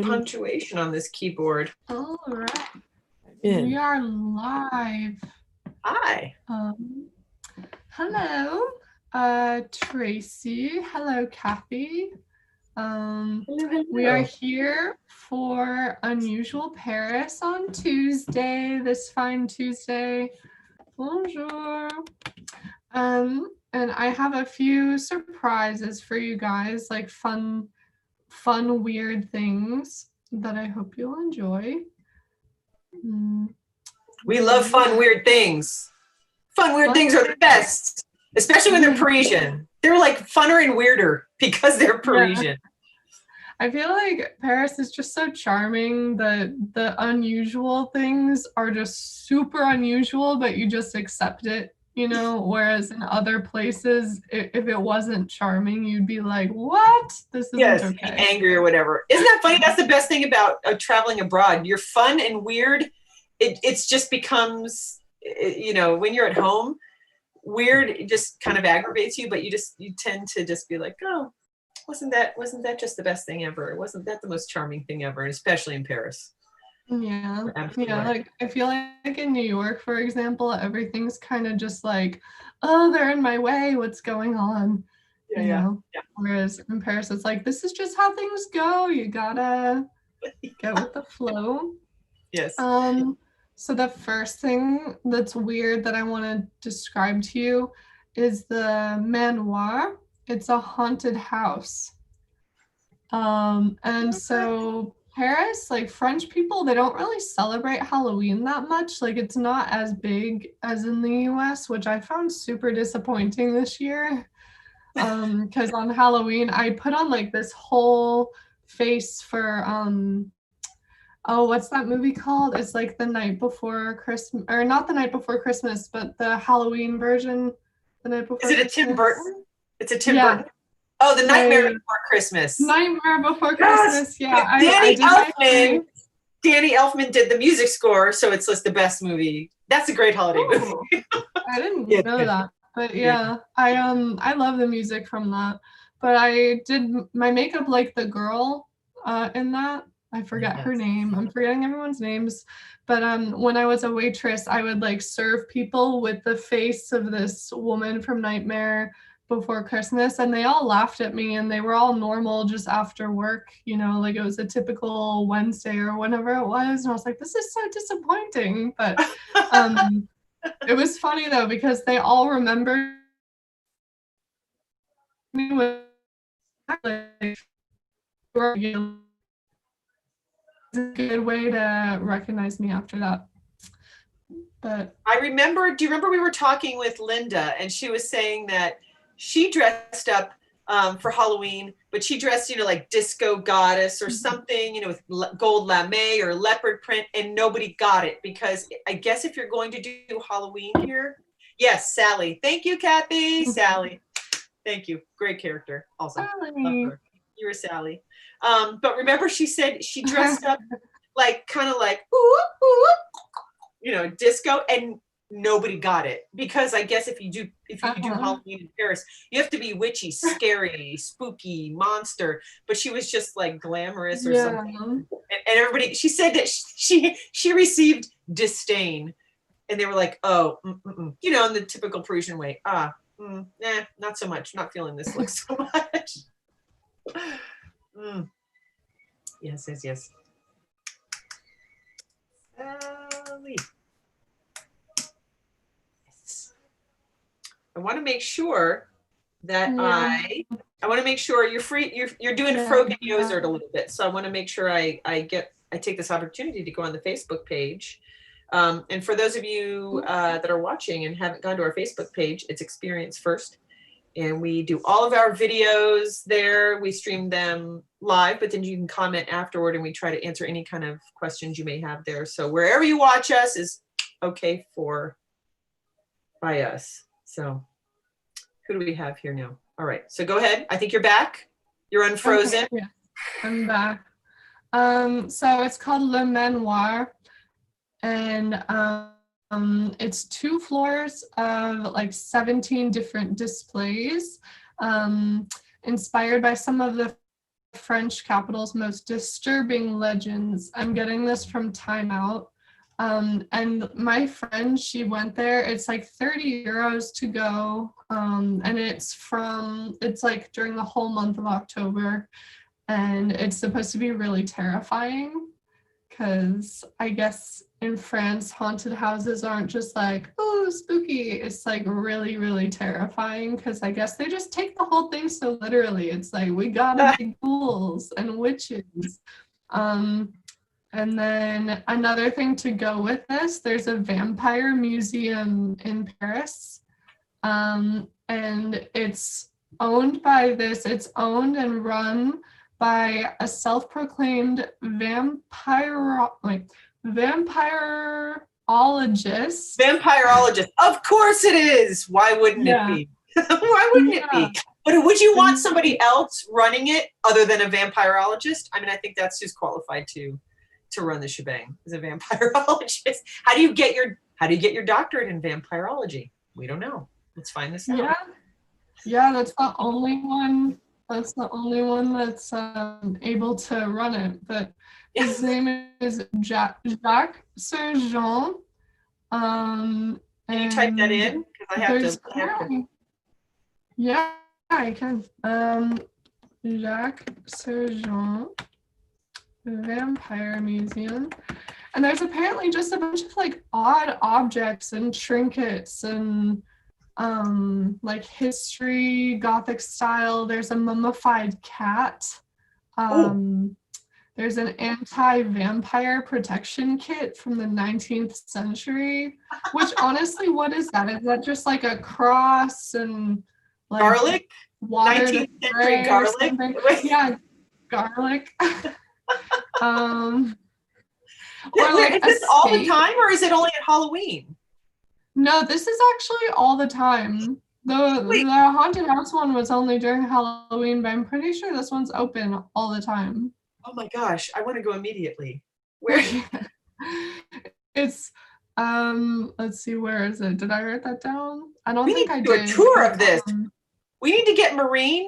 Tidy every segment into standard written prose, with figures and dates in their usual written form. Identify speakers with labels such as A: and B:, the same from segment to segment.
A: punctuation on this keyboard.
B: All right.
A: In.
B: We are live.
A: Hi.
B: Hello, Tracy. Hello, Kathy.
A: Hello.
B: We are here for Unusual Paris on Tuesday, this fine Tuesday. Bonjour. And I have a few surprises for you guys, like fun, weird things that I hope you'll enjoy.
A: We love fun, weird things. Fun, weird things are the best, especially when they're Parisian. They're like funner and weirder because they're Parisian.
B: Yeah. I feel like Paris is just so charming. The unusual things are just super unusual, but you just accept it, you know? Whereas in other places, if it wasn't charming, you'd be like, what? This isn't okay.
A: Angry or whatever. Isn't that funny? That's the best thing about traveling abroad. You're fun and weird. It's just becomes, you know, when you're at home, weird, it just kind of aggravates you, but you tend to just be like, oh, wasn't that just the best thing ever? Wasn't that the most charming thing ever? And especially in Paris.
B: Yeah. Yeah. Like I feel like in New York, for example, everything's kind of just like, oh, they're in my way. What's going on? Yeah. Whereas in Paris, it's like, this is just how things go. You gotta get with the flow.
A: Yes.
B: So the first thing that's weird that I want to describe to you is the manoir. It's a haunted house. And so Paris, like French people, they don't really celebrate Halloween that much. Like it's not as big as in the US, which I found super disappointing this year. Because on Halloween, I put on like this whole face for oh, what's that movie called? It's like the night before Christmas, or not the night before Christmas, but the Halloween version, the night before Christmas.
A: Is it a Tim Burton? It's a Tim Burton. Oh, The Nightmare Before Christmas.
B: Nightmare Before Christmas, yeah.
A: Danny Elfman did the music score, so it's just the best movie. That's a great holiday movie.
B: I didn't know that, but yeah, I love the music from that. But I did my makeup like the girl in that. I forget her name. I'm forgetting everyone's names. But when I was a waitress, I would like serve people with the face of this woman from Nightmare Before Christmas, and they all laughed at me, and they were all normal just after work, you know, like it was a typical Wednesday or whenever it was. And I was like, this is so disappointing. But it was funny though, because they all remembered me with like, a good way to recognize me after that. But
A: I remember, do you remember we were talking with Linda and she was saying that she dressed up for Halloween, but she dressed, you know, like disco goddess or something, you know, with gold lame or leopard print, and nobody got it because I guess if you're going to do Halloween here, yes, Sally. Thank you, Kathy. Sally. Thank you. Great character. Also, you were Sally. But remember, she said she dressed up like kind of like ooh, ooh, you know, disco, and nobody got it because I guess if you do Halloween in Paris, you have to be witchy, scary, spooky, monster. But she was just like glamorous or something, and everybody. She said that she received disdain, and they were like, oh, you know, in the typical Parisian way. Nah, not so much. Not feeling this look so much. Yes. Sally. Yes. I want to make sure that I want to make sure you're free. You're doing Frogen Yozert a little bit, so I want to make sure I take this opportunity to go on the Facebook page. And for those of you that are watching and haven't gone to our Facebook page, it's Experience First. And we do all of our videos there. We stream them live, but then you can comment afterward and we try to answer any kind of questions you may have there. So wherever you watch us is okay by us. So who do we have here now? All right, so go ahead. I think you're back. You're unfrozen.
B: Okay, yeah, I'm back. So it's called Le Manoir, and it's 2 floors of like 17 different displays, inspired by some of the French capital's most disturbing legends. I'm getting this from Time Out. And my friend, she went there. It's like 30 euros to go. And it's like during the whole month of October. And it's supposed to be really terrifying because I guess in France, haunted houses aren't just like, oh, spooky. It's like really, really terrifying because I guess they just take the whole thing so literally. It's like, we got big ghouls and witches. And then another thing to go with this, there's a vampire museum in Paris. And it's owned and run by a self-proclaimed vampirologist.
A: Vampirologist. Of course it is. Why wouldn't it be? Why wouldn't it be? But would you want somebody else running it other than a vampirologist? I mean, I think that's who's qualified to run the shebang, as a vampirologist. How do you get your doctorate in vampirology? We don't know. Let's find this out.
B: Yeah, that's the only one. That's the only one that's able to run it. But his name is Jacques Sergent.
A: Can you type that in? Because I have to.
B: Yeah, I can. Jacques Sergent Vampire Museum. And there's apparently just a bunch of like odd objects and trinkets and like history, Gothic style. There's a mummified cat. There's an anti-vampire protection kit from the 19th century, which honestly, what is that? Is that just like a cross and like
A: garlic?
B: Water
A: 19th century garlic?
B: Yeah, garlic.
A: Is this all the time, or is it only at Halloween?
B: No, this is actually all the time. The haunted house one was only during Halloween, but I'm pretty sure this one's open all the time.
A: Oh my gosh, I want to go immediately. Where?
B: It's let's see, where is it? Did I write that down? I don't think I did.
A: We need to do a tour of this. We need to get Marine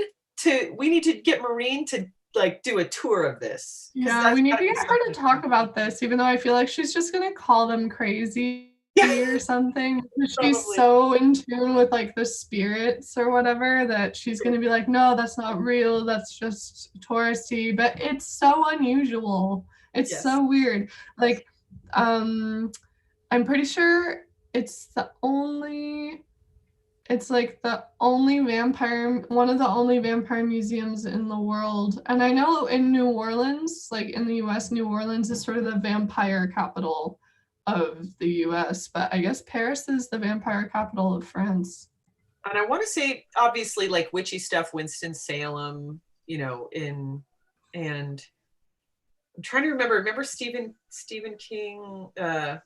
A: to like do a tour of this.
B: Yeah, we need to get her to talk about this, even though I feel like she's just gonna call them crazy or something. She's so in tune with like the spirits or whatever that she's gonna be like, no, that's not real, that's just touristy. But it's so unusual. It's so weird. Like, I'm pretty sure it's like one of the only vampire museums in the world. And I know in New Orleans, like in the US, New Orleans is sort of the vampire capital of the US, but I guess Paris is the vampire capital of France.
A: And I want to say, obviously, like witchy stuff, Winston-Salem, and I'm trying to remember Stephen King,
B: in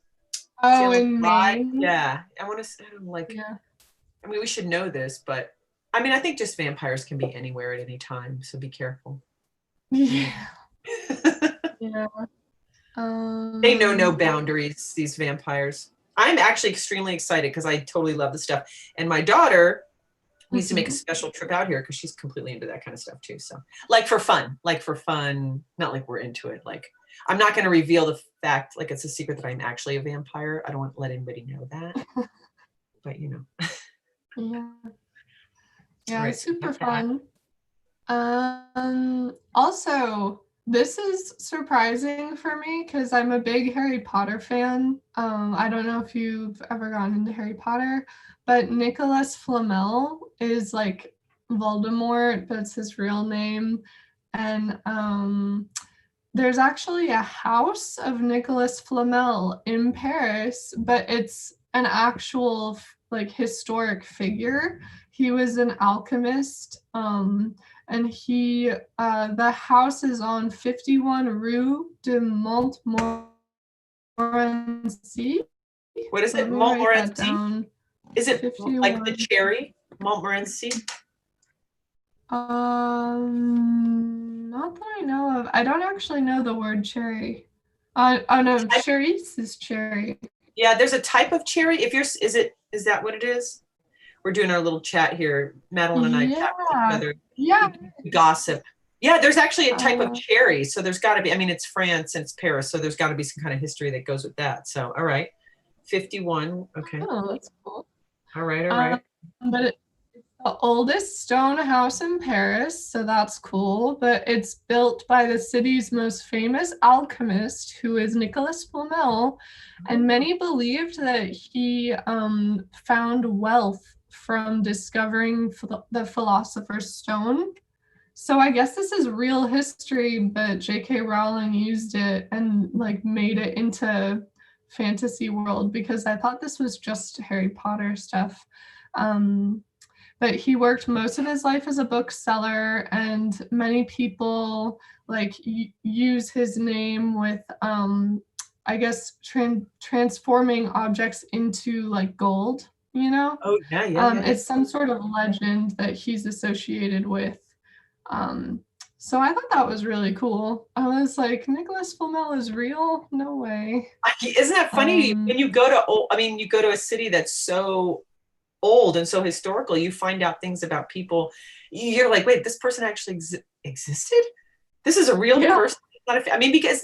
B: Maine?
A: Yeah. I want to like, I mean, we should know this, but I mean, I think just vampires can be anywhere at any time, so be careful.
B: Yeah.
A: They know no boundaries, these vampires. I'm actually extremely excited because I totally love the stuff. And my daughter needs to make a special trip out here because she's completely into that kind of stuff too. So like for fun, not like we're into it. Like, I'm not going to reveal the fact, like it's a secret that I'm actually a vampire. I don't want to let anybody know that, but
B: Yeah, right. It's super fun. Also, this is surprising for me because I'm a big Harry Potter fan. I don't know if you've ever gone into Harry Potter, but Nicholas Flamel is like Voldemort, that's his real name. And there's actually a house of Nicholas Flamel in Paris, but it's an actual like historic figure. He was an alchemist, and he the house is on 51 Rue de Montmorency.
A: What is it? Montmorency? Is it 51. Like the cherry? Montmorency?
B: Not that I know of. I don't actually know the word cherry. Oh no, cerise is cherry.
A: Yeah, there's a type of cherry. Is that what it is? We're doing our little chat here. Madeleine and I chat with each other.
B: Yeah.
A: Gossip. Yeah, there's actually a type of cherry. So there's got to be, I mean, it's France and it's Paris. So there's got to be some kind of history that goes with that. So, all right. 51. Okay.
B: Oh, that's cool.
A: All right. All right.
B: But it's the oldest stone house in Paris, so that's cool. But it's built by the city's most famous alchemist, who is Nicolas Flamel, and many believed that he found wealth from discovering the Philosopher's Stone. So I guess this is real history, but J.K. Rowling used it and like made it into fantasy world, because I thought this was just Harry Potter stuff. But he worked most of his life as a bookseller, and many people like use his name with I guess transforming objects into like gold, you know.
A: Oh, yeah.
B: It's some sort of legend that he's associated with. So I thought that was really cool. I was like, Nicholas Flamel is real? No way.
A: Isn't that funny? When you go to, you go to a city that's so old and so historical, you find out things about people. You're like, wait, this person actually existed? This is a real person. Because it's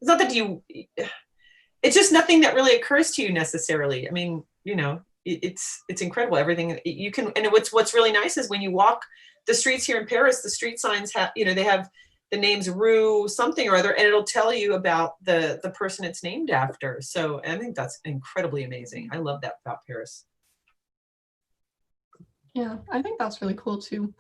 A: not that you, it's just nothing that really occurs to you necessarily. I mean, you know, it's incredible. Everything you can, and what's really nice is when you walk the streets here in Paris, the street signs have, you know, they have the names Rue something or other, and it'll tell you about the person it's named after. So I think that's incredibly amazing. I love that about Paris.
B: Yeah, I think that's really cool too.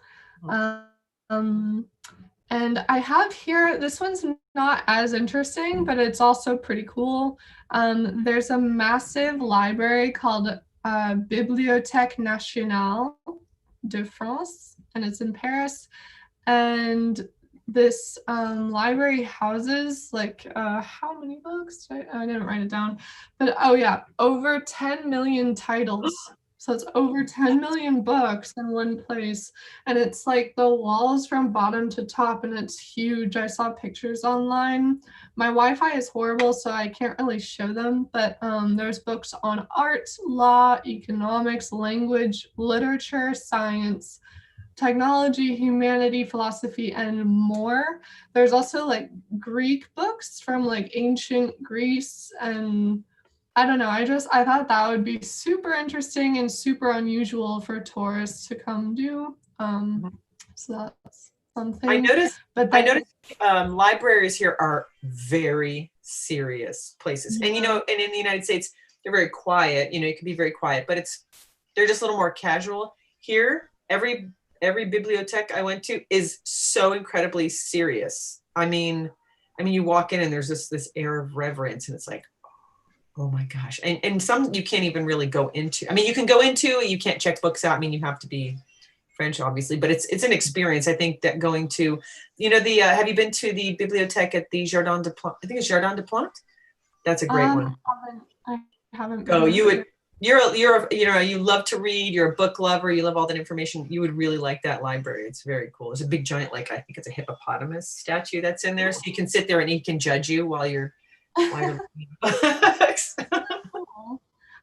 B: And I have here, this one's not as interesting, but it's also pretty cool. There's a massive library called Bibliothèque Nationale de France, and it's in Paris. And this library houses like how many books? I didn't write it down, but oh yeah, over 10 million titles. So it's over 10 million books in one place. And it's like the walls from bottom to top, and it's huge. I saw pictures online. My Wi-Fi is horrible, so I can't really show them, but there's books on art, law, economics, language, literature, science, technology, humanity, philosophy, and more. There's also like Greek books from like ancient Greece, and I don't know. I thought that would be super interesting and super unusual for tourists to come do. So that's something.
A: I noticed libraries here are very serious places, and you know, and in the United States, they're very quiet. You know, it can be very quiet, but they're just a little more casual. Here, every bibliothèque I went to is so incredibly serious. I mean, you walk in and there's this air of reverence, and it's like, oh my gosh. And some you can't even really go into. I mean, you can go into, you can't check books out. I mean, you have to be French, obviously, but it's an experience. I think that going to, you know, have you been to the bibliothèque at the Jardin des Plantes? I think it's Jardin des Plantes. That's a great one.
B: I haven't.
A: Oh, you love to read. You're a book lover. You love all that information. You would really like that library. It's very cool. There's a big giant, like I think it's a hippopotamus statue that's in there, so you can sit there and he can judge you while you're reading books.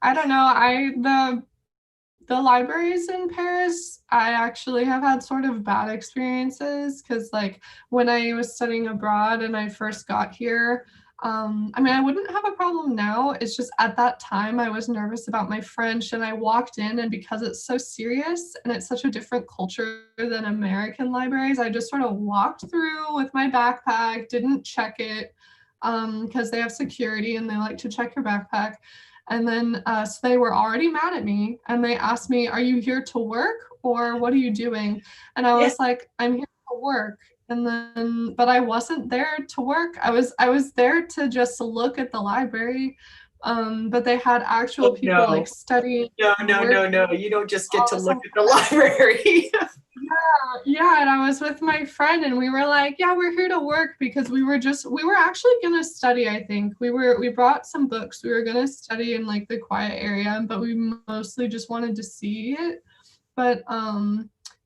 B: I don't know. The libraries in Paris, I actually have had sort of bad experiences, because like when I was studying abroad and I first got here, I wouldn't have a problem now. It's just at that time I was nervous about my French, and I walked in, and because it's so serious and it's such a different culture than American libraries, I just sort of walked through with my backpack, didn't check it, because they have security and they like to check your backpack. And then so they were already mad at me, and they asked me, are you here to work or what are you doing? And I was like, I'm here to work. And then, but I wasn't there to work. I was there to just look at the library. But they had actual people like studying.
A: No. You don't just get to look at the library.
B: Yeah, and I was with my friend, and we were like, yeah, we're here to work, because we were actually gonna study. I think we brought some books. We were gonna study in like the quiet area, but we mostly just wanted to see it. But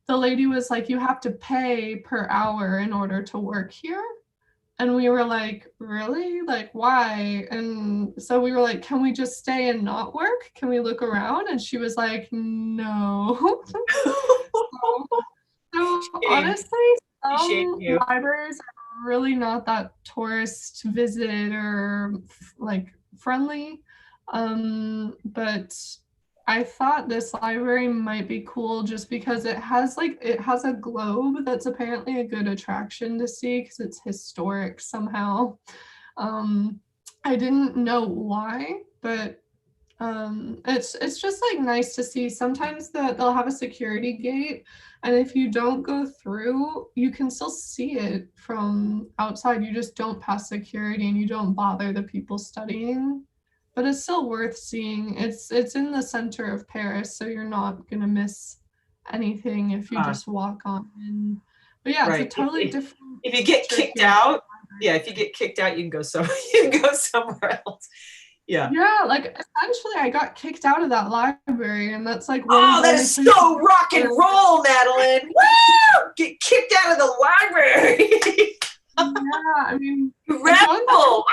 B: the lady was like, you have to pay per hour in order to work here. And we were like, really? Like, why? And so we were like, can we just stay and not work? Can we look around? And she was like, no. So honestly,
A: Appreciate you.
B: libraries are really not that tourist visit or like friendly. But I thought this library might be cool just because it has a globe that's apparently a good attraction to see because it's historic somehow. I didn't know why, but it's just like nice to see. Sometimes they'll have a security gate, and if you don't go through, you can still see it from outside. You just don't pass security and you don't bother the people studying. But it's still worth seeing. It's in the center of Paris, so you're not gonna miss anything if you just walk on in. But yeah,
A: right.
B: it's a totally different.
A: If you get kicked out, if you get kicked out, you can go somewhere else. Yeah.
B: Yeah, like essentially I got kicked out of that library, and that's like
A: that is so rock and roll, Madeleine. Woo! Get kicked out of the library.
B: Yeah, I mean,
A: rebel.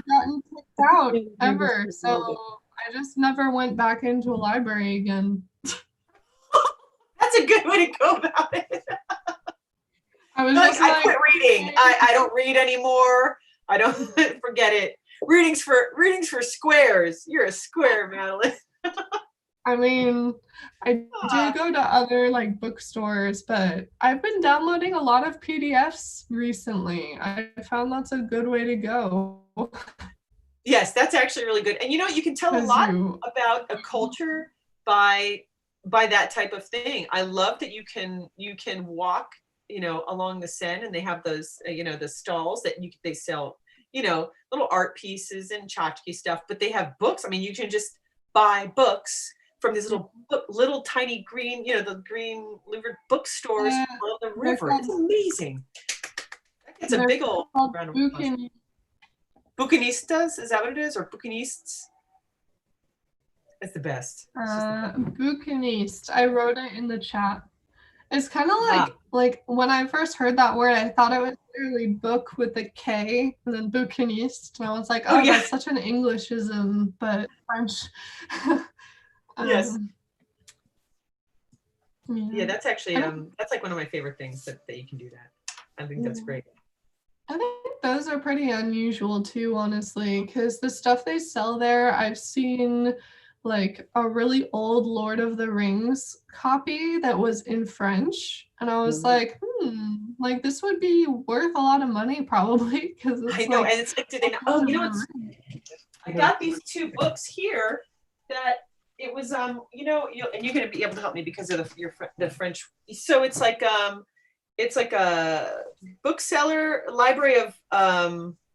B: Gotten kicked out ever, so I just never went back into a library again.
A: That's a good way to go about it.
B: I
A: quit reading. I don't read anymore. I don't forget it. Readings for squares. You're a square, Madeleine.
B: I mean, I do go to other like bookstores, but I've been downloading a lot of PDFs recently. I found that's a good way to go.
A: Yes, that's actually really good. And you can tell a lot about a culture by that type of thing. I love that you can walk, along the Seine, and they have those, the stalls that they sell, little art pieces and tchotchke stuff, but they have books. I mean, you can just buy books from these little tiny green, the green louvered bookstores on the river. It's amazing. It's a big old round of applause. Bucanistas, is that what it is? Or Bucanists? It's the best.
B: Bucanist. I wrote it in the chat. It's kind of like when I first heard that word, I thought it was literally book with a K and then Bucanist. And I was like, that's such an Englishism, but French.
A: Yes. Yeah, that's actually that's like one of my favorite things that you can do that. I think that's great.
B: I think those are pretty unusual too, honestly, because the stuff they sell there, I've seen like a really old Lord of the Rings copy that was in French, and I was like, like this would be worth a lot of money probably, because
A: I know, and it's like, did they know? I got these two books here that it was and you're going to be able to help me because of the French. So it's like a bookseller library of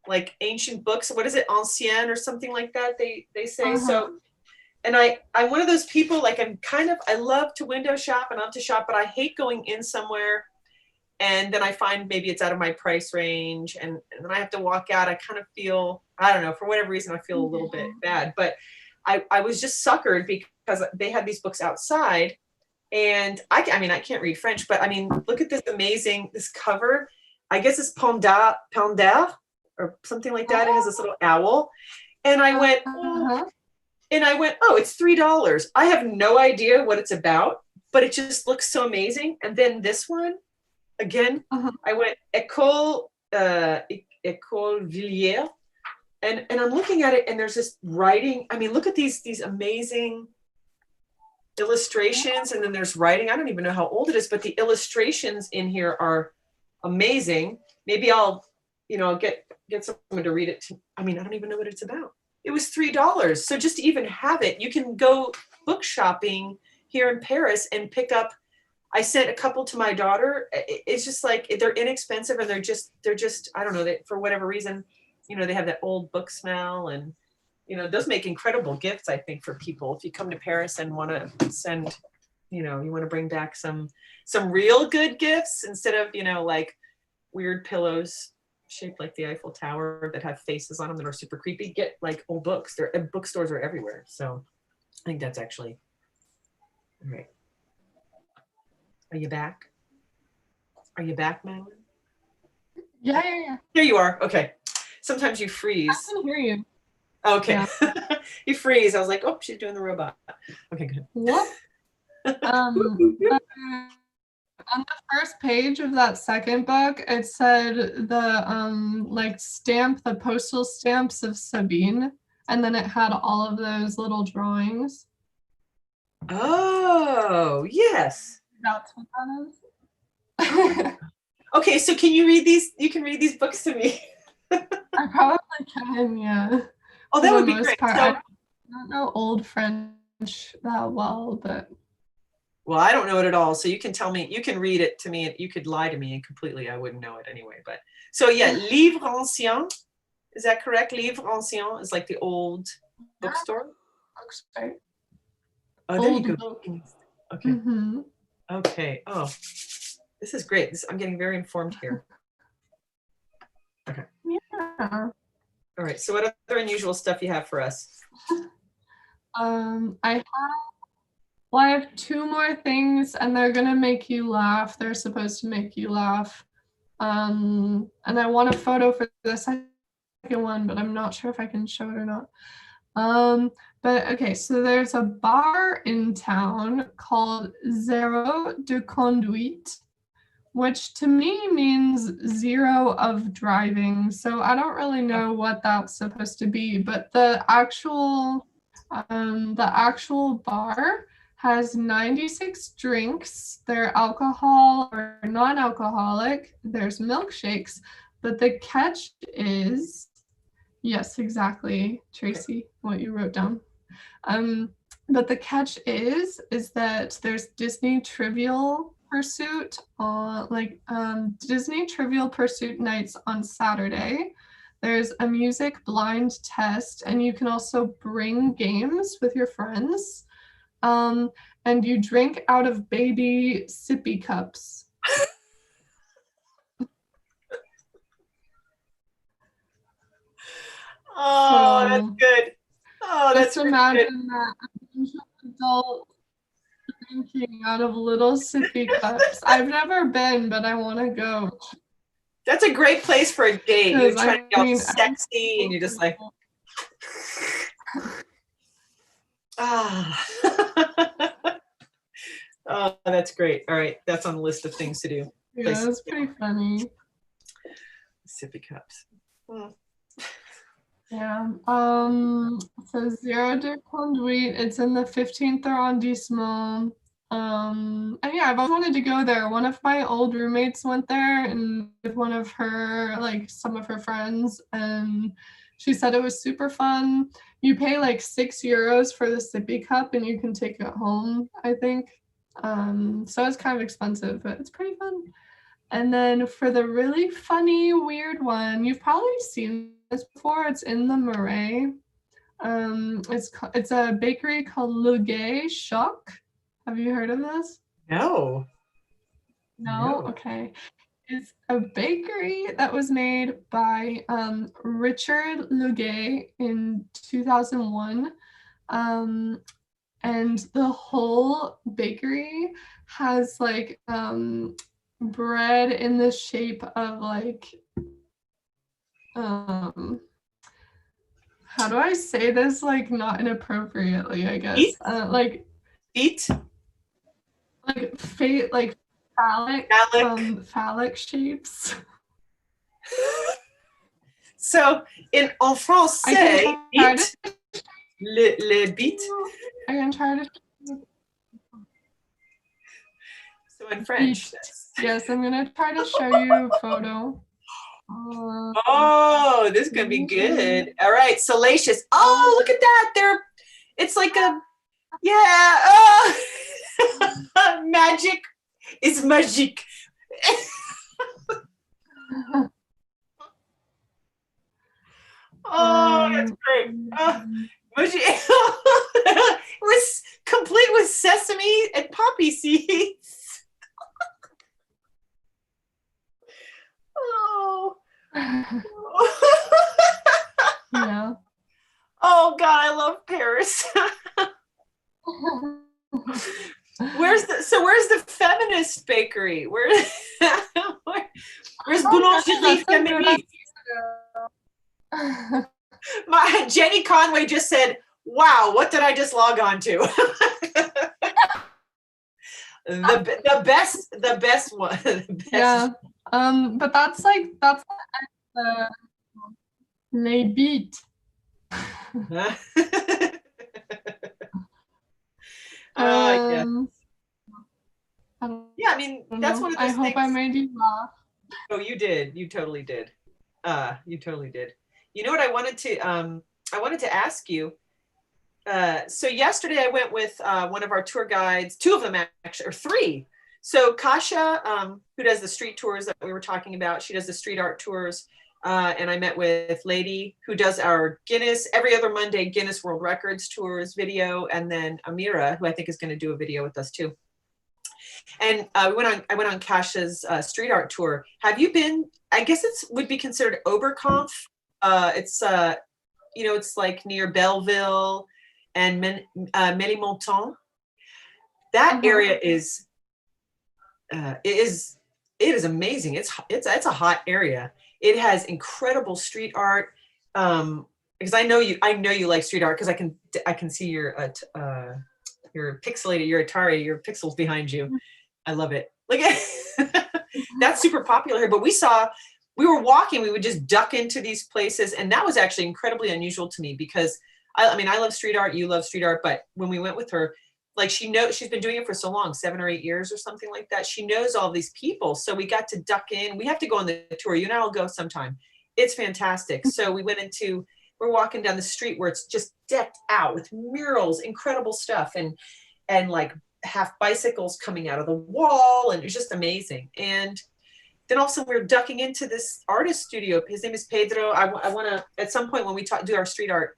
A: like ancient books. What is it, ancien or something like that? They say so. And I'm one of those people, like I love to window shop and to shop, but I hate going in somewhere and then I find maybe it's out of my price range and then I have to walk out. I kind of feel, I don't know, for whatever reason, I feel a little bit bad, but I was just suckered because they had these books outside. And I can't read French, but I mean, look at this cover. I guess it's Panda or something like that. It has this little owl. And I went, it's $3. I have no idea what it's about, but it just looks so amazing. And then this one, again, I went École Villiers. And I'm looking at it and there's this writing. I mean, look at these amazing illustrations, and then there's writing. I don't even know how old it is, but the illustrations in here are amazing. Maybe I'll get someone to read it. I don't even know what it's about. It was $3. So just to even have it, you can go book shopping here in Paris and pick up. I sent a couple to my daughter. It's just like, they're inexpensive and they're just, I don't know, for whatever reason, they have that old book smell, and those make incredible gifts, I think, for people. If you come to Paris and want to send, you want to bring back some real good gifts instead of, like weird pillows shaped like the Eiffel Tower that have faces on them that are super creepy. Get like old books. Bookstores are everywhere. So I think that's actually, all right. Are you back? Are you back, Madeleine?
B: Yeah.
A: There you are. Okay. Sometimes you freeze.
B: I can hear you.
A: Okay. Yeah. You freeze. I was like, oh, she's doing the robot. Okay, good.
B: What? On the first page of that second book, it said the like the postal stamps of Sabine, and then it had all of those little drawings.
A: Oh, yes.
B: That's what that is.
A: Okay, so can you read these? You can read these books to me.
B: I probably can, yeah.
A: Oh, that would be great.
B: Part,
A: So,
B: I don't know Old French that well, but.
A: Well, I don't know it at all. So you can tell me, you can read it to me. You could lie to me and completely, I wouldn't know it anyway. But so yeah, Livre Ancien. Is that correct? Livre Ancien is like the old bookstore.
B: Bookstore.
A: Oh, there
B: Old
A: you go.
B: book.
A: Okay.
B: Mm-hmm.
A: Okay. Oh, this is great. I'm getting very informed here. Okay.
B: Yeah.
A: All right. So what other unusual stuff you have for us?
B: I have two more things, and they're gonna make you laugh. They're supposed to make you laugh. And I want a photo for the second one, but I'm not sure if I can show it or not. But okay, so there's a bar in town called Zero de Conduite, which to me means zero of driving. So I don't really know what that's supposed to be, but the actual bar has 96 drinks. They're alcohol or non-alcoholic. There's milkshakes, but the catch is, yes, exactly, Tracy, what you wrote down. But the catch is that there's Disney Trivial Pursuit on Disney Trivial Pursuit nights on Saturday. There's a music blind test, and you can also bring games with your friends. And you drink out of baby sippy cups.
A: Oh, that's good. Oh, that's
B: just imagine that adult drinking out of little sippy cups. I've never been, but I want to go.
A: That's a great place for a date. You're trying to be all sexy, and you're just like, ah. Oh, that's great. All right, that's on the list of things to do.
B: Yeah, that's pretty funny.
A: Sippy cups. Hmm.
B: Yeah. So Zero de Conduite. It's in the 15th arrondissement. And yeah, I've always wanted to go there. One of my old roommates went there, and with one of her, like some of her friends, and she said it was super fun. You pay like €6 for the sippy cup, and you can take it home, I think. So it's kind of expensive, but it's pretty fun. And then for the really funny, weird one, you've probably seen this before. It's in the Marais. It's a bakery called Le Gay Choc. Have you heard of this?
A: No.
B: No? Okay. It's a bakery that was made by Richard Le Gay in 2001. And the whole bakery has like bread in the shape of like how do I say this like not inappropriately, I guess. Like
A: eat
B: like phallic shapes.
A: So in français, eat le bit.
B: I can try to.
A: So in French.
B: Yes, I'm gonna try to show you a photo.
A: Oh, this is gonna be good. All right, salacious. Oh, look at that. It's like a, yeah. Oh. Magic is magique. Oh, that's great. It was complete with sesame and poppy seeds. Oh.
B: Yeah.
A: Oh God, I love Paris. Where's the feminist bakery? Where's Boulangerie Féminine? Jenny Conway just said, wow, what did I just log on to? The best one. The best.
B: Yeah. But that's the les beats.
A: Yeah. Yeah, I mean, that's one of
B: I
A: those
B: hope I
A: things.
B: made you laugh.
A: Oh, you did. You totally did. You totally did. You know what I wanted to ask you. So yesterday I went with one of our tour guides, two of them actually, or three. So Kasha, who does the street tours that we were talking about, she does the street art tours. And I met with Lady, who does our Guinness, every other Monday, Guinness World Records tours video. And then Amira, who I think is going to do a video with us too. And I went on Kasha's street art tour. Have you been? I guess it would be considered Oberkampf. It's it's like near Belleville and Ménilmontant. That area is it is amazing. It's a hot area. It has incredible street art. Because I know you like street art because I can see your pixelated, your Atari, your pixels behind you. I love it. Like that's super popular here. But we were walking, we would just duck into these places. And that was actually incredibly unusual to me because I mean, I love street art, you love street art, but when we went with her, like she's been doing it for so long, 7 or 8 years or something like that. She knows all these people. So we got to duck in. We have to go on the tour. You and I will go sometime. It's fantastic. So we're walking down the street where it's just decked out with murals, incredible stuff. And like half bicycles coming out of the wall. And it's just amazing. And then also we're ducking into this artist studio. His name is Pedro. I want to, at some point when we do our street art,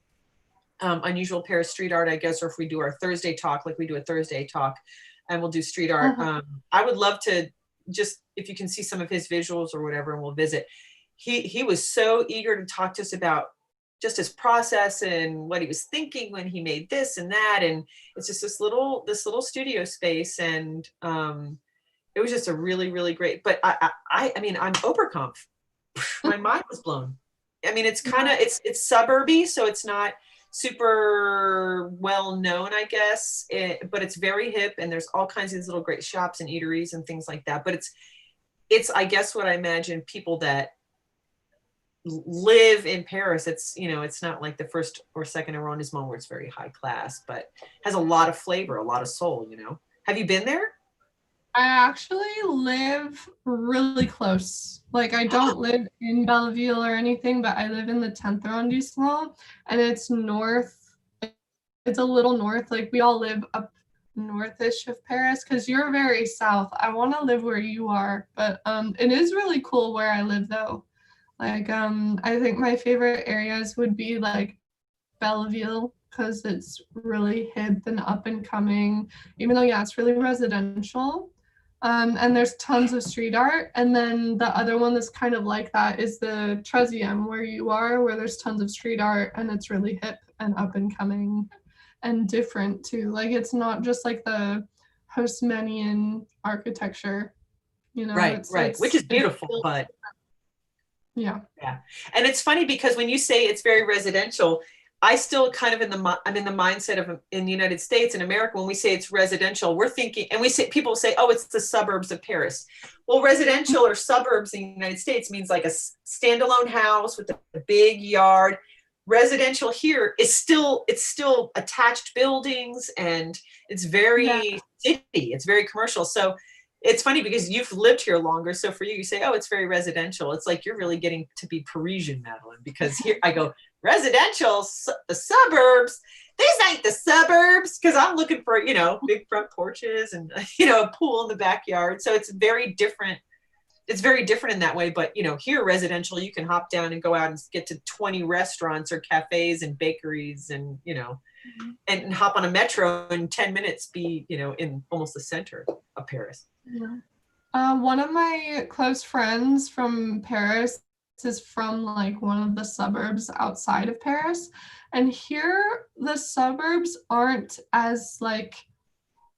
A: Unusual Paris street art, I guess, or if we do our Thursday talk, like we do a Thursday talk and we'll do street art. I would love to just, if you can see some of his visuals or whatever, and we'll visit. He was so eager to talk to us about just his process and what he was thinking when he made this and that. And it's just this little studio space. And it was just a really, really great, but I mean, I'm Oberkampf. My mind was blown. I mean, it's kind of, it's suburby, so it's not super well known, I guess, but it's very hip and there's all kinds of these little great shops and eateries and things like that. But it's I guess what I imagine people that live in Paris, it's not like the first or second arrondissement where it's very high class, but has a lot of flavor, a lot of soul. Have you been there?
B: I actually live really close. Like I don't live in Belleville or anything, but I live in the 10th arrondissement and it's north. It's a little north. Like we all live up northish of Paris because you're very south. I want to live where you are, but it is really cool where I live though. Like I think my favorite areas would be like Belleville because it's really hip and up and coming, even though it's really residential. And there's tons of street art. And then the other one that's kind of like that is the Tresium where you are, where there's tons of street art and it's really hip and up and coming and different too. Like it's not just like the Haussmannian architecture,
A: Right, which is beautiful, but
B: yeah.
A: And it's funny because when you say it's very residential, I still kind of I'm in the mindset of in the United States, in America, when we say it's residential, we're thinking, and people say, oh, it's the suburbs of Paris. Well, residential or suburbs in the United States means like a standalone house with a big yard. Residential here is still attached buildings and it's very city, it's very commercial. So it's funny because you've lived here longer. So for you say, oh, it's very residential. It's like you're really getting to be Parisian, Madeleine, because here I go, residential, the suburbs. These ain't the suburbs, because I'm looking for, big front porches and, a pool in the backyard. So it's very different. It's very different in that way. But, here residential, you can hop down and go out and get to 20 restaurants or cafes and bakeries and, and hop on a metro in 10 minutes, be, in almost the center of Paris.
B: Yeah. One of my close friends from Paris is from like one of the suburbs outside of Paris. And here the suburbs aren't as like,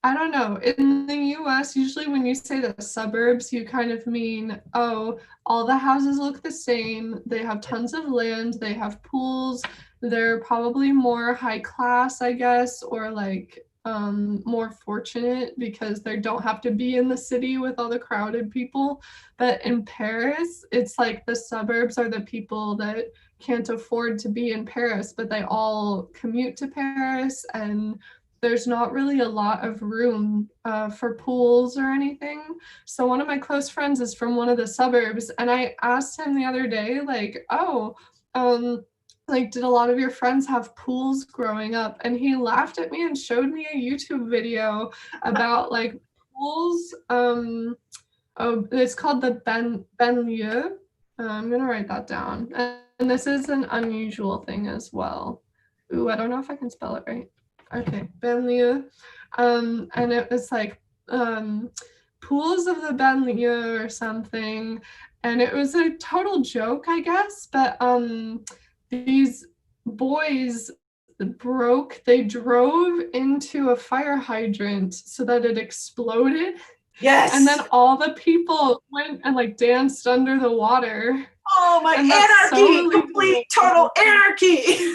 B: I don't know, in the US, usually when you say the suburbs, you kind of mean, oh, all the houses look the same. They have tons of land. They have pools. They're probably more high class, I guess, or like more fortunate because they don't have to be in the city with all the crowded people. But in Paris, it's like the suburbs are the people that can't afford to be in Paris, but they all commute to Paris, and there's not really a lot of room for pools or anything. So one of my close friends is from one of the suburbs, and I asked him the other day, like, oh, like, did a lot of your friends have pools growing up? And he laughed at me and showed me a YouTube video about like pools. Oh, it's called the banlieue. I'm gonna write that down. And this is an unusual thing as well. Ooh, I don't know if I can spell it right. Okay, banlieue. And it was like pools of the banlieue or something. And it was a total joke, I guess. But these boys they drove into a fire hydrant so that it exploded.
A: Yes.
B: And then all the people went and like danced under the water.
A: Oh my, anarchy, complete total anarchy.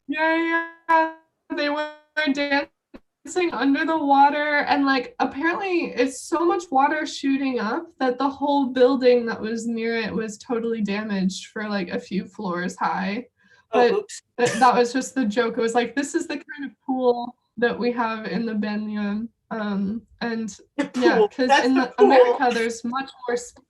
B: Yeah. They were dancing under the water, and like apparently it's so much water shooting up that the whole building that was near it was totally damaged for like a few floors high. But that was just the joke. It was like, this is the kind of pool that we have in the banlieue. And yeah, because in America there's much more space.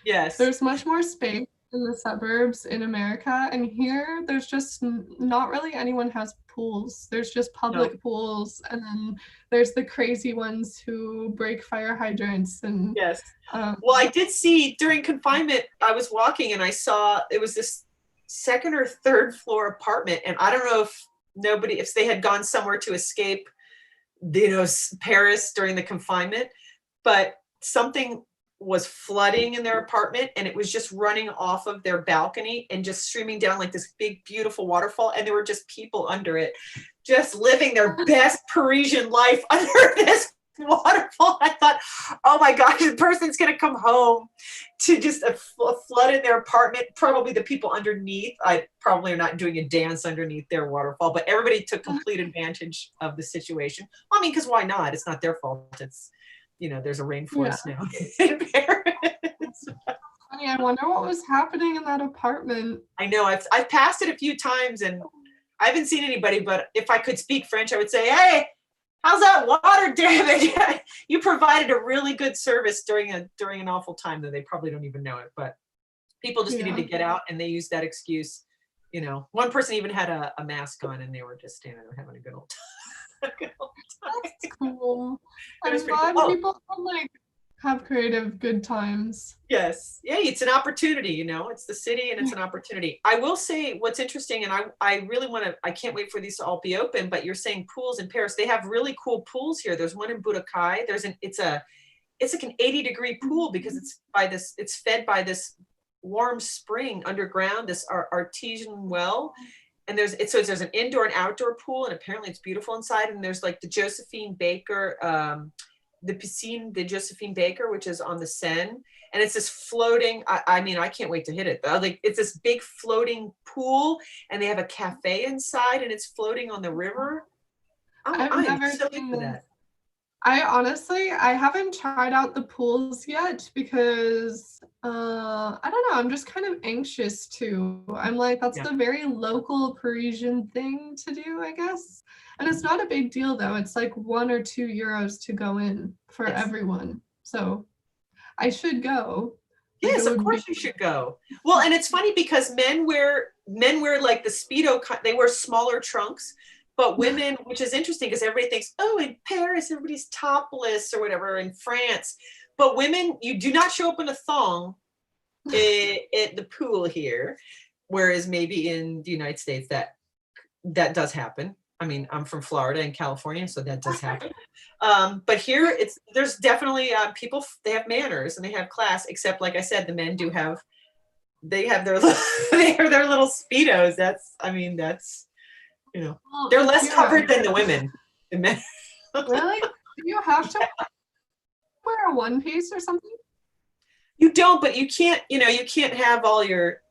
A: Yes,
B: there's much more space in the suburbs in America, and here there's just not really anyone has pools. There's just public pools, and then there's the crazy ones who break fire hydrants. And
A: yes, well, I did see during confinement, I was walking and I saw it was this second or third floor apartment, and I don't know if they had gone somewhere to escape, Paris during the confinement, but something was flooding in their apartment, and it was just running off of their balcony and just streaming down like this big, beautiful waterfall. And there were just people under it, just living their best Parisian life under this waterfall. I thought, oh my gosh, the person's going to come home to just a flood in their apartment. Probably the people underneath, I probably are not doing a dance underneath their waterfall, but everybody took complete advantage of the situation. I mean, because why not? It's not their fault. It's, there's a rainforest now in Paris.
B: Funny, I wonder what was happening in that apartment.
A: I know, I've passed it a few times and I haven't seen anybody, but if I could speak French, I would say, hey, how's that water damage? You provided a really good service during an awful time, though they probably don't even know it, but people just needed to get out, and they used that excuse. One person even had a mask on, and they were just standing there having a good old time.
B: That's cool. I'm glad people can like have creative good times.
A: Yes. Yeah, it's an opportunity, it's the city and it's an opportunity. I will say what's interesting, and I really I can't wait for these to all be open, but you're saying pools in Paris. They have really cool pools here. There's one in Budokai. It's like an 80-degree pool because it's fed by this warm spring underground, this artesian well. And there's an indoor and outdoor pool, and apparently it's beautiful inside. And there's like the Josephine Baker, the Piscine de Josephine Baker, which is on the Seine. And it's this floating, I mean, I can't wait to hit it. Like, it's this big floating pool, and they have a cafe inside, and it's floating on the river.
B: I've never seen that. I haven't tried out the pools yet because I don't know, I'm just kind of anxious to. I'm like, that's the very local Parisian thing to do, I guess. And it's not a big deal though. It's like 1 or 2 euros to go in for everyone. So I should go.
A: Yes, of course you should go. Well, and it's funny because men wear like the Speedo, they wear smaller trunks. But women, which is interesting because everybody thinks, oh, in Paris, everybody's topless or whatever, in France. But women, you do not show up in a thong at the pool here, whereas maybe in the United States that does happen. I mean, I'm from Florida and California, so that does happen. But here, there's definitely people, they have manners and they have class, except like I said, the men they have their little Speedos. That's they're less covered than the women. The men.
B: Really? Do you have to wear a one piece or something?
A: You don't, but you can't have all your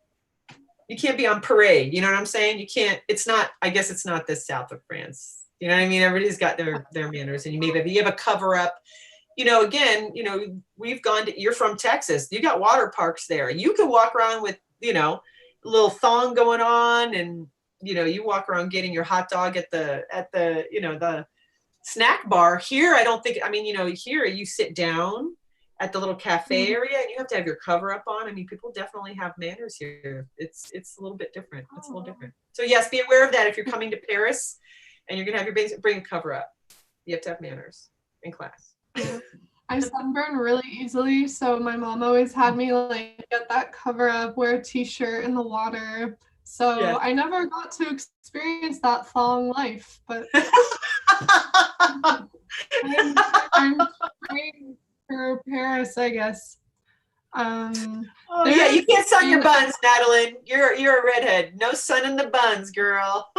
A: You can't be on parade. You know what I'm saying? You can't. It's not. I guess it's not the south of France. You know what I mean? Everybody's got their manners, and you have a cover up. You know, again, you know, we've gone to. You're from Texas. You got water parks there. You can walk around with, you know, a little thong going on, and you know, you walk around getting your hot dog at the you know, the snack bar. Here, I don't think. I mean, you know, here you sit down at the little cafe area, and you have to have your cover up on. I mean, people definitely have manners here. It's a little bit different. It's a little different. So yes, be aware of that if you're coming to Paris, and you're gonna have your basic, bring a cover up. You have to have manners in class.
B: I sunburn really easily, so my mom always had me like get that cover up, wear a t-shirt in the water. So
A: Yeah.
B: I never got to experience that thong life, but I'm trying for Paris, I guess.
A: Oh yeah, you can't sun your buns, Madeleine. You're a redhead. No sun in the buns, girl.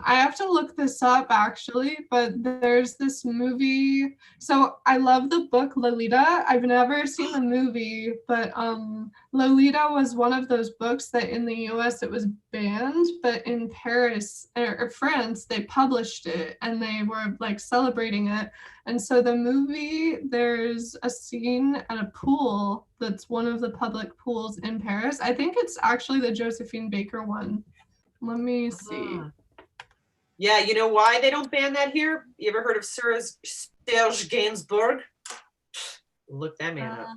B: I have to look this up actually, but there's this movie. So I love the book Lolita. I've never seen the movie, but Lolita was one of those books that in the US it was banned, but in Paris or France they published it and they were like celebrating it. And so the movie, there's a scene at a pool that's one of the public pools in Paris. I think it's actually the Josephine Baker one. Let me see.
A: Yeah, you know why they don't ban that here? You ever heard of Serge Gainsbourg? Look that man up.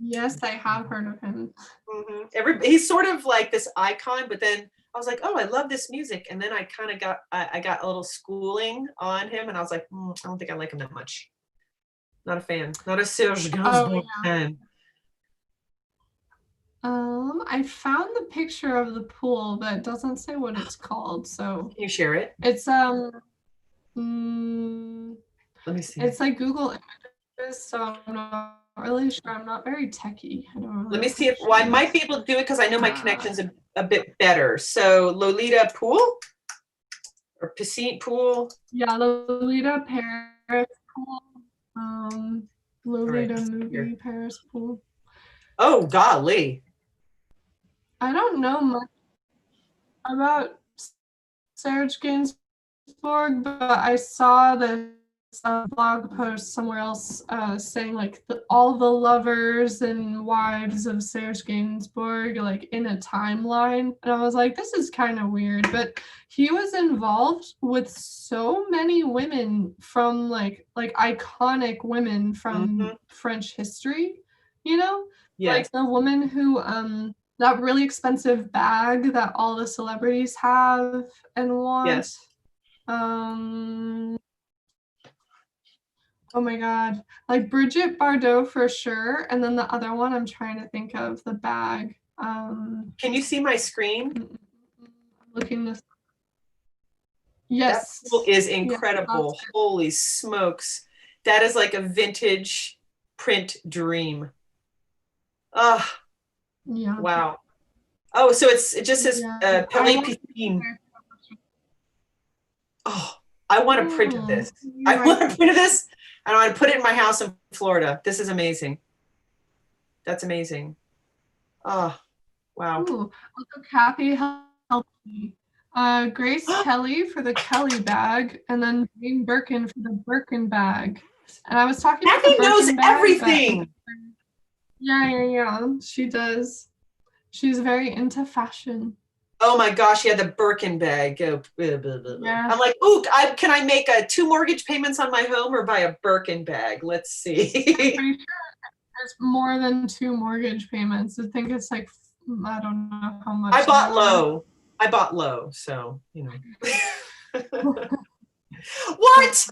B: Yes, I have heard of him.
A: He's sort of like this icon, but then I was like, oh, I love this music. And then I kind of got a little schooling on him, and I was like, I don't think I like him that much. Not a fan. Not a Serge Gainsbourg fan.
B: I found the picture of the pool, but it doesn't say what it's called. So
A: can you share it?
B: It's
A: let me see.
B: It's like Google Images, so I'm not really sure. I'm not very techie. I don't know.
A: Let me see if I might be able to do it because I know my connection's a bit better. So Lolita pool or piscine pool.
B: Yeah, Lolita Paris pool. Lolita movie Paris pool.
A: Oh golly.
B: I don't know much about Serge Gainsbourg, but I saw this blog post somewhere else saying like all the lovers and wives of Serge Gainsbourg like in a timeline, and I was like, this is kind of weird. But he was involved with so many women from like iconic women from French history, you know.
A: Yes.
B: Like the woman who that really expensive bag that all the celebrities have and want.
A: Yes.
B: Oh my God. Like Brigitte Bardot for sure. And then the other one I'm trying to think of, the bag.
A: Can you see my screen?
B: I'm looking this. Yes.
A: That pool is incredible. Yeah, holy smokes. That is like a vintage print dream. Oh, yeah. Wow. Oh, so it just says Palais Piscine. Oh, I want a print of this. I want a print of this, and I want to put it in my house in Florida. This is amazing. That's amazing. Oh, wow.
B: Ooh, also Kathy helped me. Grace Kelly for the Kelly bag, and then Jane Birkin for the Birkin bag. And I was talking about the Birkin
A: knows
B: bag,
A: everything.
B: Yeah, she does. She's very into fashion.
A: Oh my gosh, yeah, the Birkin bag. Oh, yeah. I'm like, ooh, can I make 2 mortgage payments on my home or buy a Birkin bag? Let's see.
B: I'm pretty sure there's more than 2 mortgage payments. I think it's like, I don't know how much.
A: I bought low, so, you know. What?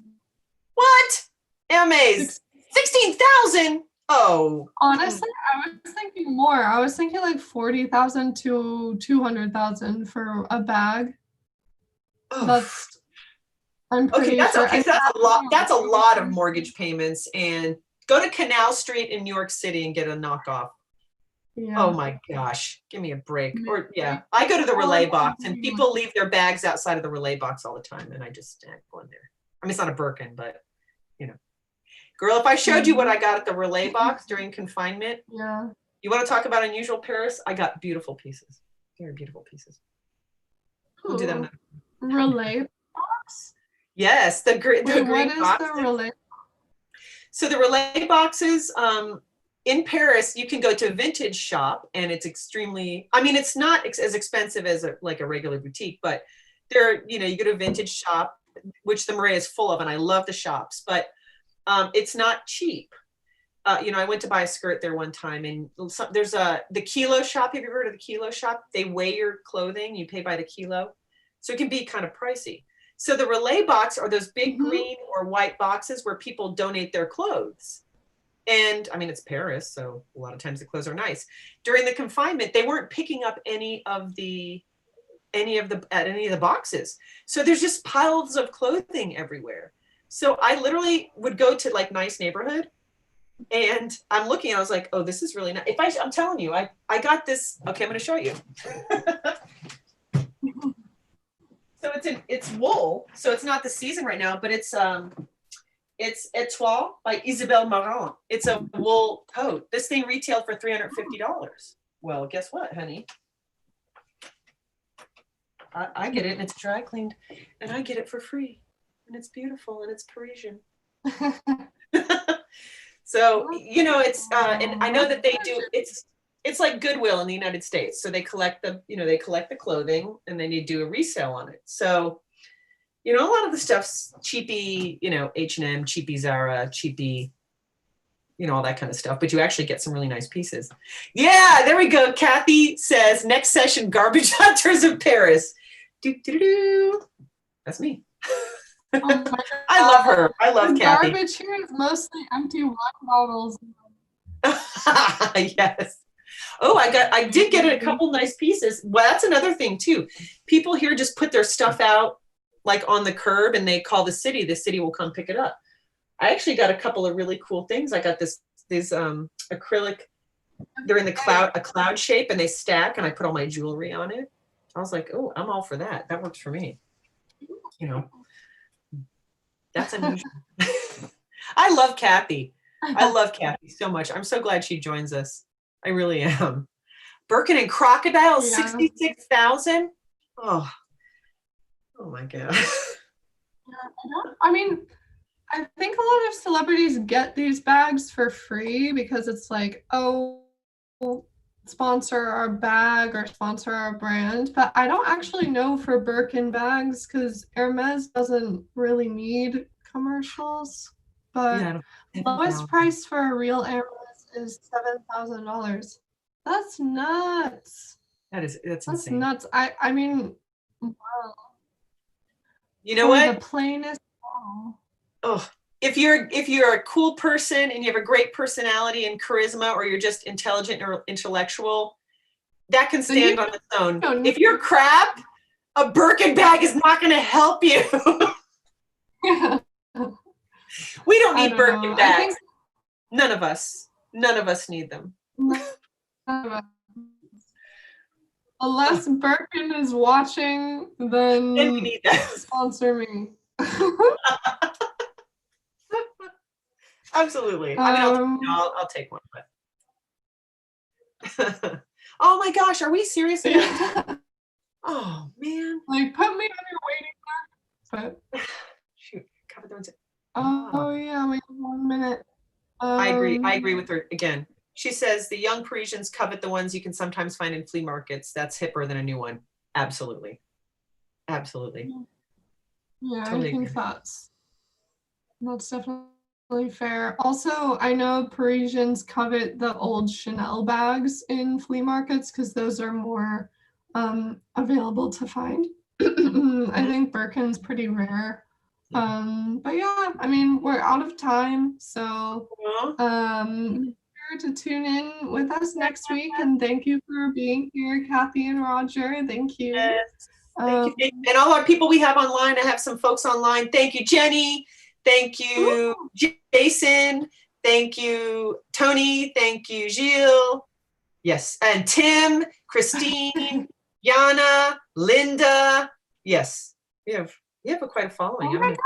A: MAs? 16,000? Oh.
B: Honestly, I was thinking more. I was thinking like 40,000 to 200,000 for a bag.
A: Oh.
B: That's okay.
A: That's okay. So that's a lot. That's a lot of mortgage payments. And go to Canal Street in New York City and get a knockoff. Yeah. Oh my gosh, give me a break. Or yeah, I go to the relay box and people leave their bags outside of the relay box all the time, and I just go in there. I mean, it's not a Birkin, but you know. Girl, if I showed you what I got at the relay box during confinement, You want to talk about unusual Paris? I got beautiful pieces, very beautiful pieces. We'll do that another time.
B: Relay box?
A: Yes, the green
B: What is
A: boxes.
B: the relay?
A: So the relay boxes, in Paris, you can go to a vintage shop and it's extremely, I mean, it's not as expensive as like a regular boutique, but you go to a vintage shop, which the Marais is full of, and I love the shops, but it's not cheap. I went to buy a skirt there one time, and there's the Kilo shop. Have you ever heard of the Kilo shop? They weigh your clothing, you pay by the kilo. So it can be kind of pricey. So the relay box are those big green or white boxes where people donate their clothes. And I mean, it's Paris, so a lot of times the clothes are nice. During the confinement, they weren't picking up any of the boxes. So there's just piles of clothing everywhere. So I literally would go to like nice neighborhood, and I'm looking, I was like, oh, this is really nice. I'm telling you, I got this. Okay, I'm going to show you. So it's wool. So it's not the season right now, but it's Etoile by Isabelle Marant. It's a wool coat. This thing retailed for $350. Well, guess what, honey? I get it, and it's dry cleaned, and I get it for free, and it's beautiful, and it's Parisian. So it's and I know that they do. It's like Goodwill in the United States. So they collect the clothing, and then you do a resale on it. So a lot of the stuff's cheapy, H&M, cheapy Zara, cheapy, all that kind of stuff. But you actually get some really nice pieces. Yeah, there we go. Kathy says next session, garbage hunters of Paris. That's me. Oh I love her. I love Kathy.
B: Garbage here is mostly empty wine bottles.
A: Yes. Oh, I did get a couple nice pieces. Well, that's another thing too. People here just put their stuff out like on the curb, and they call the city will come pick it up. I actually got a couple of really cool things. I got these acrylic, they're in a cloud shape, and they stack, and I put all my jewelry on it. I was like, oh, I'm all for that. That works for me. That's unusual. I love Kathy. I love Kathy so much. I'm so glad she joins us. I really am. Birkin and Crocodile, 66,000. Oh my God.
B: I mean, I think a lot of celebrities get these bags for free because it's like, oh, sponsor our bag or sponsor our brand. But I don't actually know for Birkin bags because Hermes doesn't really need commercials. But lowest price for a real Hermes is $7,000. That's nuts.
A: That's
B: insane.
A: That's
B: nuts. I mean, wow.
A: You know what?
B: The plainest.
A: Oh, if you're a cool person and you have a great personality and charisma, or you're just intelligent or intellectual, that can stand on its own. If you're crap, a Birkin bag is not going to help you. We don't need Birkin bags. None of us need them.
B: Unless Birkin is watching, then
A: we need that.
B: Sponsor me.
A: Absolutely. I mean, I'll take one. But oh my gosh, are we serious? Oh man!
B: Like, put me on your waiting list. But
A: shoot, cover those.
B: Oh yeah, wait 1 minute.
A: I agree with her again. She says the young Parisians covet the ones you can sometimes find in flea markets. That's hipper than a new one. Absolutely.
B: Yeah, totally I think that's definitely fair. Also, I know Parisians covet the old Chanel bags in flea markets because those are more available to find. I think Birkin's pretty rare. But yeah, I mean, we're out of time, so to tune in with us next week, and thank you for being here, Kathy and Roger. Thank you.
A: Yes. Thank you. And all our people we have online. I have some folks online. Thank you, Jenny. Thank you, Jason. Thank you, Tony. Thank you, Gilles. Yes, and Tim, Christine, Yana, Linda. Yes, we have quite a following.
B: Oh my God.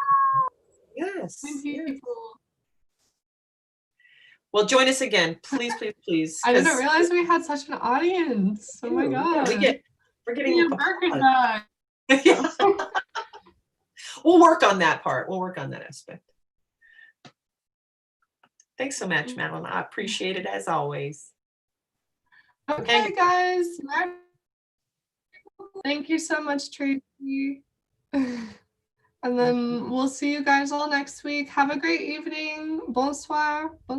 A: Yes.
B: Thank you.
A: Well, join us again, please, please, please.
B: I didn't realize we had such an audience. Oh my god.
A: We're getting
B: Birkin bag.
A: We'll work on that part. We'll work on that aspect. Thanks so much, Madeleine. I appreciate it as always.
B: Okay, guys. Thank you so much, Tracy. And then we'll see you guys all next week. Have a great evening. Bonsoir. Bonsoir.